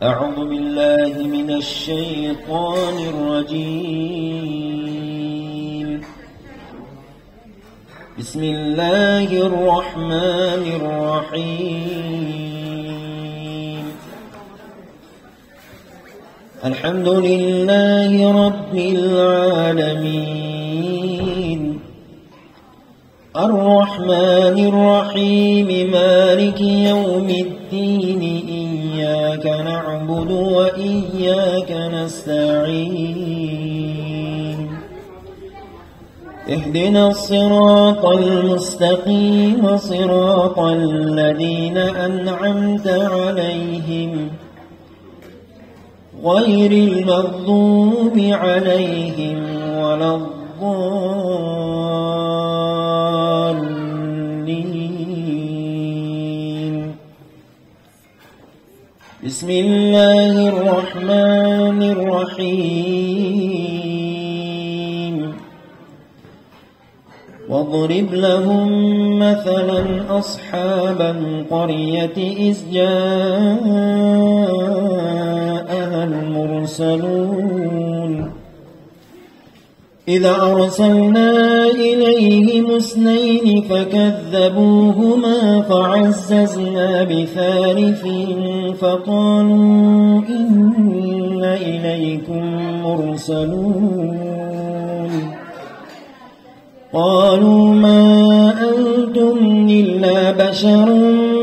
أعوذ بالله من الشيطان الرجيم. بسم الله الرحمن الرحيم. الحمد لله رب العالمين، الرحمن الرحيم، مالك يوم الدين، إياك نعبد وإياك نستعين. اهدنا الصراط المستقيم، صراط الذين أنعمت عليهم غير المغضوب عليهم ولا الضالين. بسم الله الرحمن الرحيم. واضرب لهم مثلا أصحاب القرية إذ جاءها المرسلون. إذا أرسلنا إليهم اثنين فكذبوهما فعززنا بثالث فقالوا إنا إليكم مرسلون. قالوا ما أنتم إلا بشر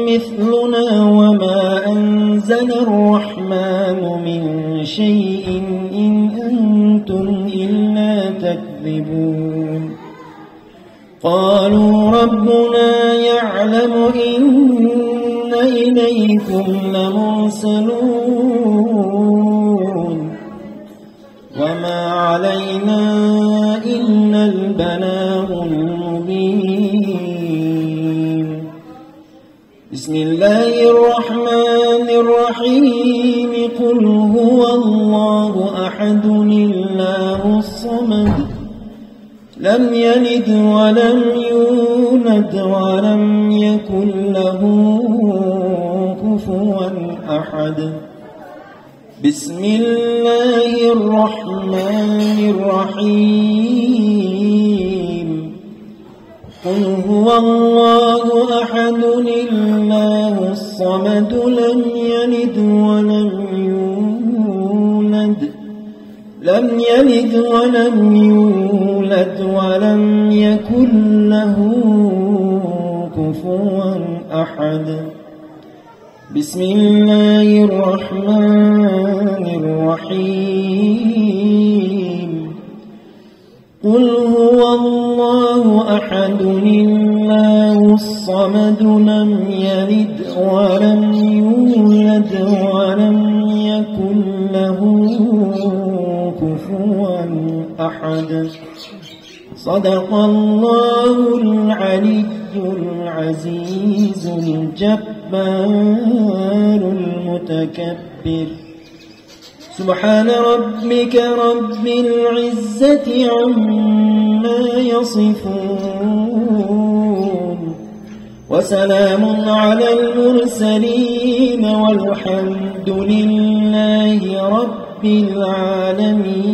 مثلنا وما أنزل الرحمن من شيء إن أنتم إلا تكذبون. قالوا ربنا يعلم إن إليكم لمرسلون وما علينا إلا البلاغ المبين. بسم الله الرحمن الرحيم. قل هو الله أحد الله الصمد لم يلد ولم يولد ولم يكن له كفوا أحد. بسم الله الرحمن الرحيم. قل هو الله أحد الله الصمد لم يلد ولم يولد ولم يكن له كفوا أحد. بسم الله الرحمن الرحيم. قل هو الله أحد الله الصمد لم يلد ولم يولد ولم يكن له كفوا أحد. صدق الله العلي العزيز الجبار المتكبر. سبحان ربك رب العزة عما يصفون وسلام على المرسلين والحمد لله رب العالمين.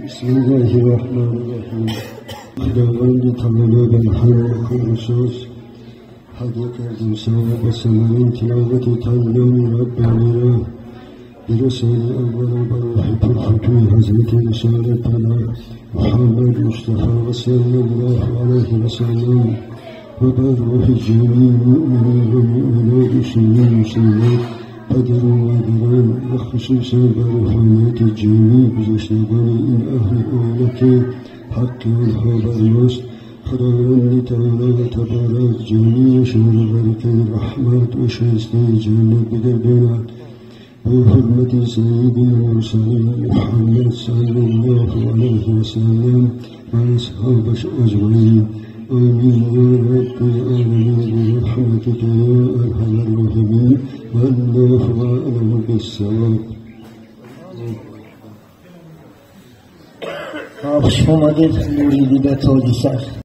بسم الله الرحمن الرحيم. خداوند تمامی بر هر خصوص حقیقت انسان و سماعین تلاوت تعلیم ربانی را برسول اول بروح پرفتوی حضرت رسالت بنا محمد مصطفى صلى الله عليه وسلم و بروح جميع المؤمنين والمؤمنات والمسلمات قدر وبران وخصوصا بروحانيات الجميع بزشتگان این اهل اولك حق والخبر الوسط خداوند تعالی و تبارک جميع شمول برکه رحمت و شایسته جنت بگرداند بحرمة سيد المرسلين محمد صلى الله عليه وسلم وأصحابه أجمعين. آمين يا رب العالمين برحمتك يا أرحم الراحمين والله أعلم بالصواب. آب شما دید موریدی به تاجی سر